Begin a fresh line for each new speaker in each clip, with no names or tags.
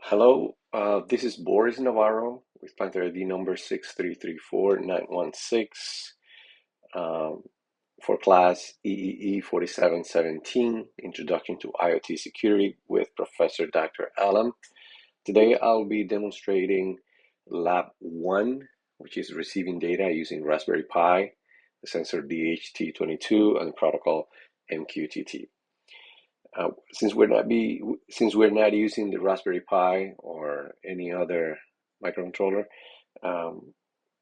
Hello, this is Boris Navarro with Planter ID number 6334916 um, for class EEE 4717, Introduction to IoT Security with Professor Dr. Alam. Today I'll be demonstrating Lab1, which is receiving data using Raspberry Pi, the sensor DHT22, and the protocol MQTT. Since we're not using the Raspberry Pi or any other microcontroller, um,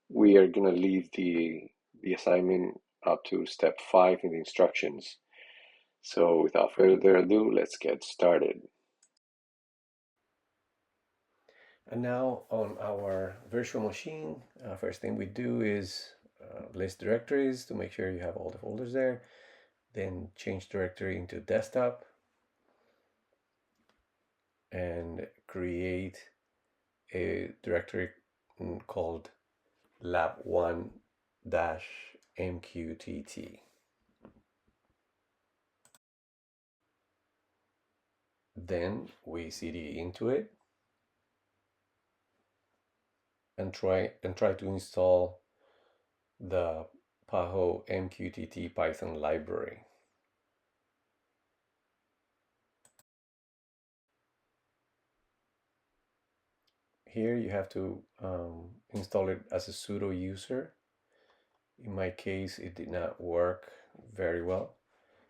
we are going to leave the assignment up to step 5 in the instructions. So without further ado, let's get started. And now on our virtual machine, first thing we do is list directories to make sure you have all the folders there. Then change directory into desktop and create a directory called lab1-mqtt. Then we cd into it and try to install the Paho MQTT Python library. Here you have to install it as a sudo user. In my case, it did not work very well,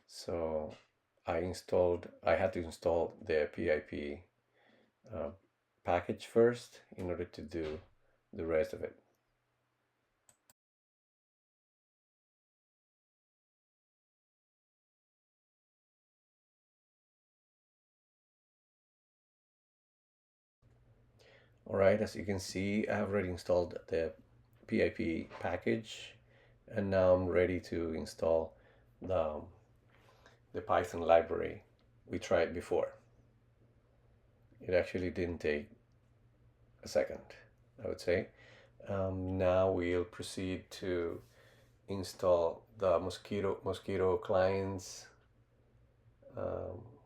so I had to install the PIP package first in order to do the rest of it. All right, as you can see, I have already installed the PIP package, and now I'm ready to install the Python library we tried before. It actually didn't take a second, I would say. Now we'll proceed to install the Mosquito clients,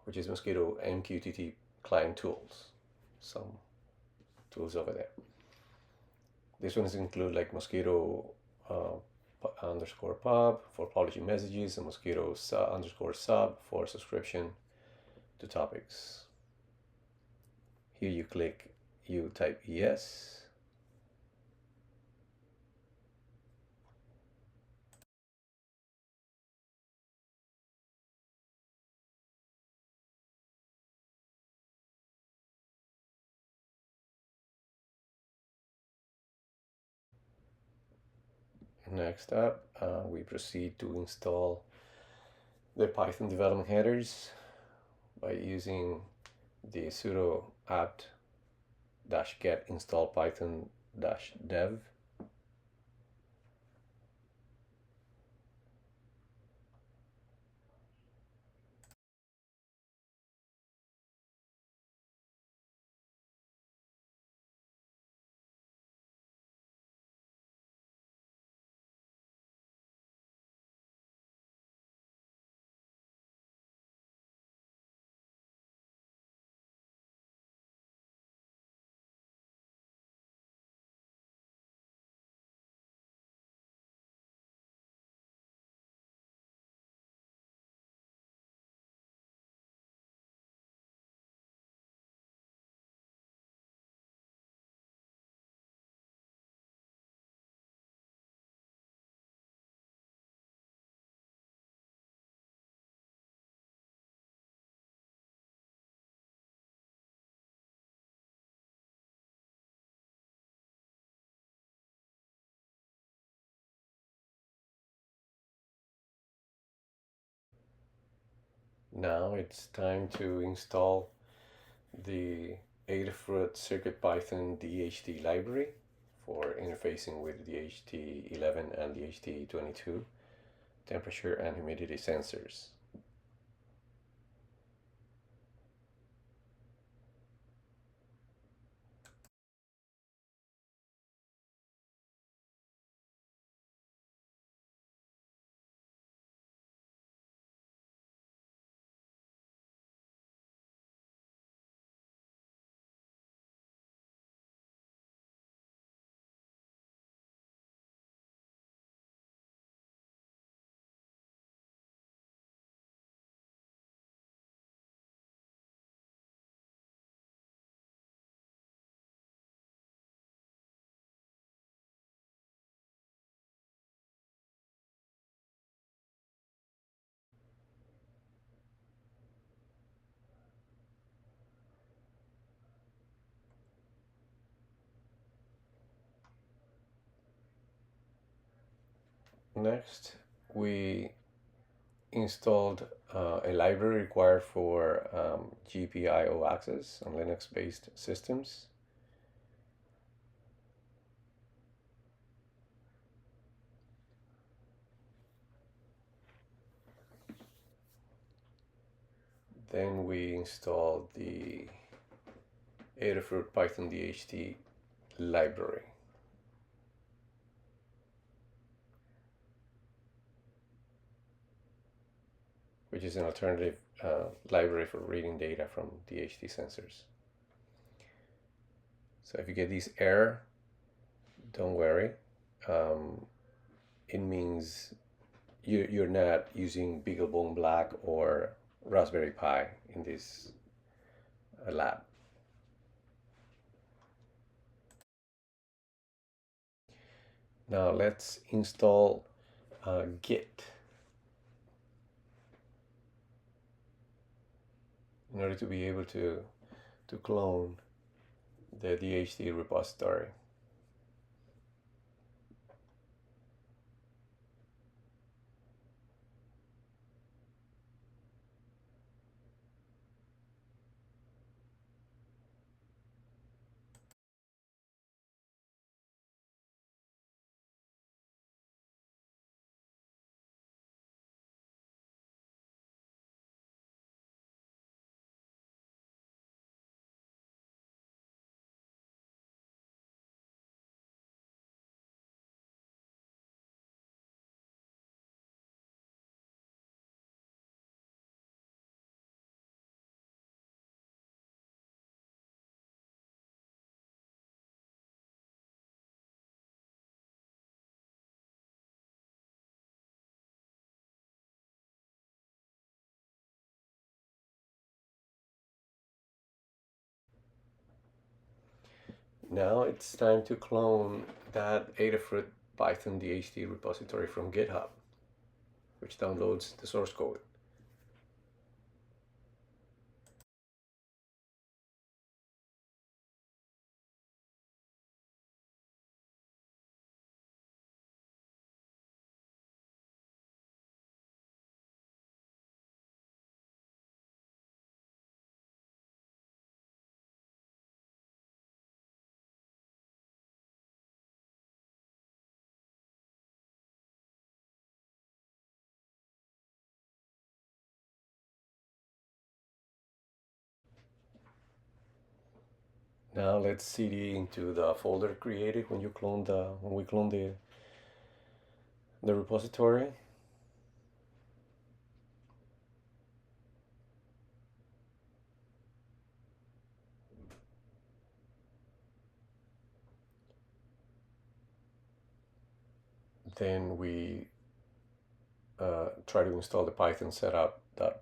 which is Mosquito MQTT client tools. Some tools over there. These ones include like Mosquito underscore pub for publishing messages and Mosquito underscore sub for subscription to topics. Here you type yes. Next up, we proceed to install the Python development headers by using the sudo apt-get install python-dev. Now it's time to install the Adafruit CircuitPython DHT library for interfacing with DHT11 and DHT22 temperature and humidity sensors. Next, we installed a library required for GPIO access on Linux-based systems. Then we installed the Adafruit Python DHT library. Which is an alternative library for reading data from DHT sensors. So if you get these error, don't worry. It means you're not using BeagleBone Black or Raspberry Pi in this lab. Now let's install Git in order to be able to clone the DHT repository. Now it's time to clone that Adafruit Python DHT repository from GitHub, which downloads the source code. Now let's cd into the folder created when we clone the repository. Then we try to install the Python setup.py.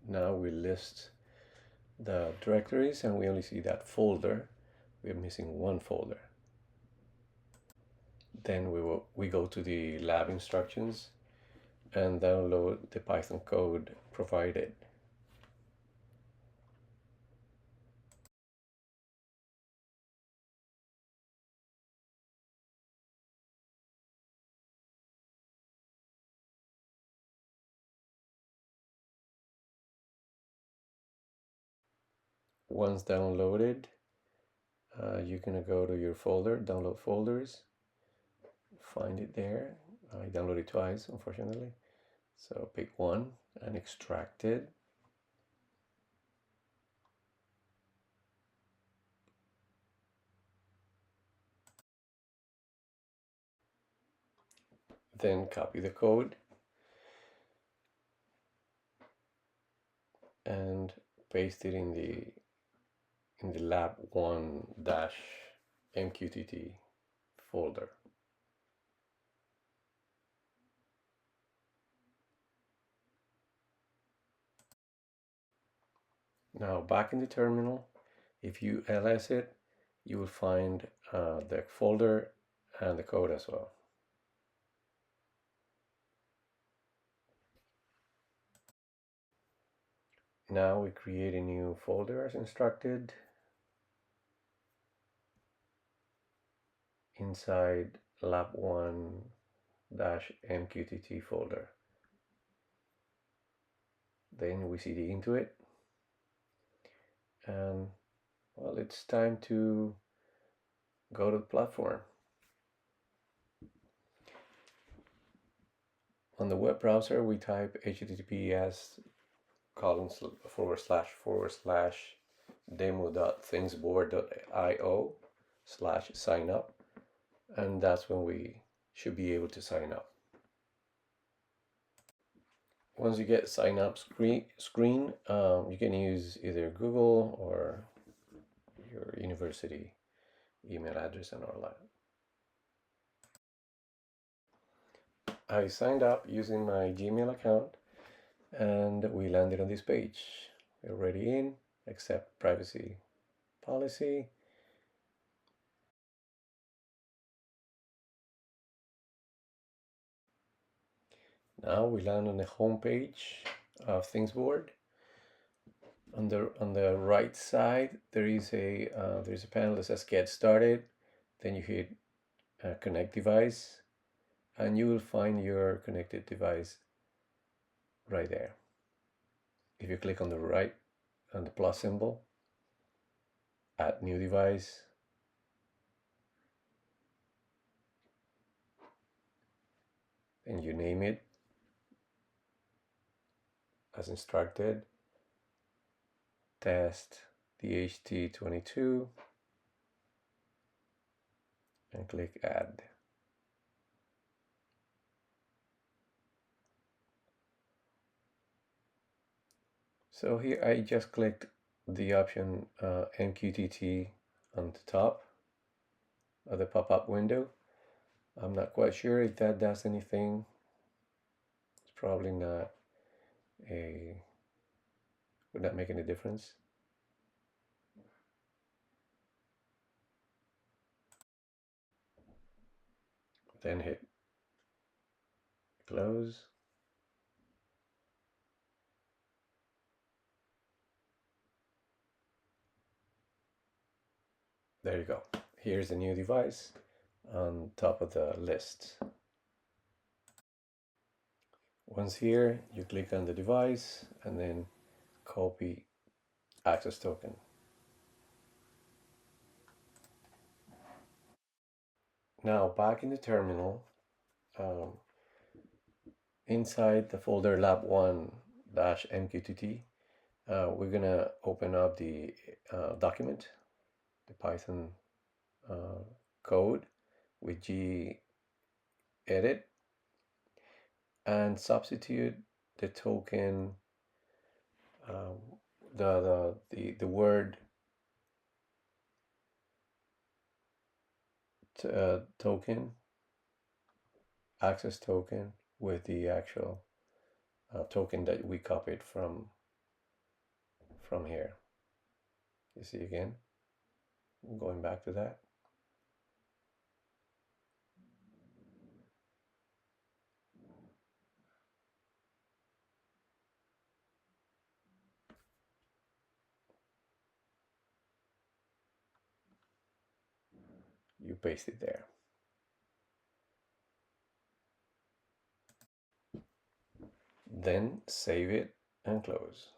Now we list the directories and we only see that folder. We're missing one folder. Then we go to the lab instructions and download the Python code provided. Once downloaded, you're gonna go to your folder, download folders, find it there. I downloaded twice, unfortunately. So pick one and extract it. Then copy the code and paste it in the Lab1 MQTT folder. Now back in the terminal, if you ls it, you will find the folder and the code as well. Now we create a new folder as instructed inside Lab1 -MQTT folder. Then we cd into it, and well, it's time to go to the platform. On the web browser, we type https://demo.thingsboard.io/sign-up, and that's when we should be able to sign up. Once you get sign up screen, you can use either Google or your university email address and all that. I signed up using my Gmail account, and we landed on this page. We're already in, accept privacy policy. Now we land on the home page of Thingsboard. On the right side, there's a panel that says Get Started. Then you hit Connect Device, and you will find your connected device right there. If you click on the right, on the plus symbol, Add New Device, and you name it as instructed, test DHT22, and click Add. So here I just clicked the option MQTT on the top of the pop-up window. I'm not quite sure if that does anything. It's probably not would not make any difference. Then hit close. There you go. Here's the new device on top of the list. Once here, you click on the device and then copy access token. Now back in the terminal, inside the folder lab1-mqtt, we're gonna open up the document, the Python code with gedit, and substitute the token, the word token, access token, with the actual token that we copied from here. You see again, going back to that. You paste it there. Then save it and close.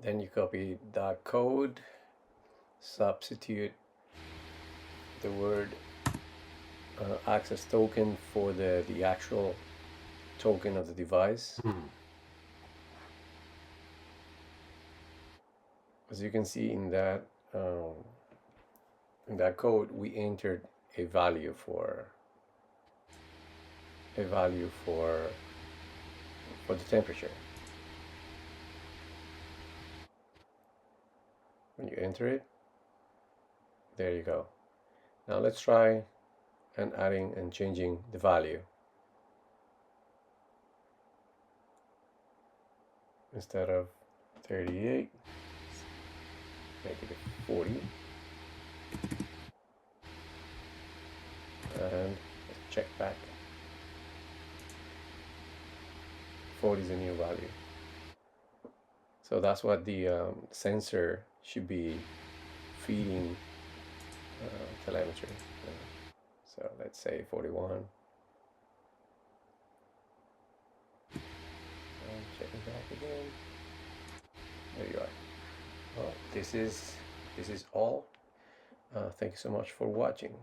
Then you copy that code, substitute the word access token for the actual token of the device. As you can see in that code, we entered a value for the temperature. When you enter it, there you go. Now let's try and adding and changing the value. Instead of 38, make it 40. And let's check back. 40 is a new value. So that's what the sensor should be feeding telemetry. So let's say 41. And checking back again. There you are. Well, this is all. Thank you so much for watching.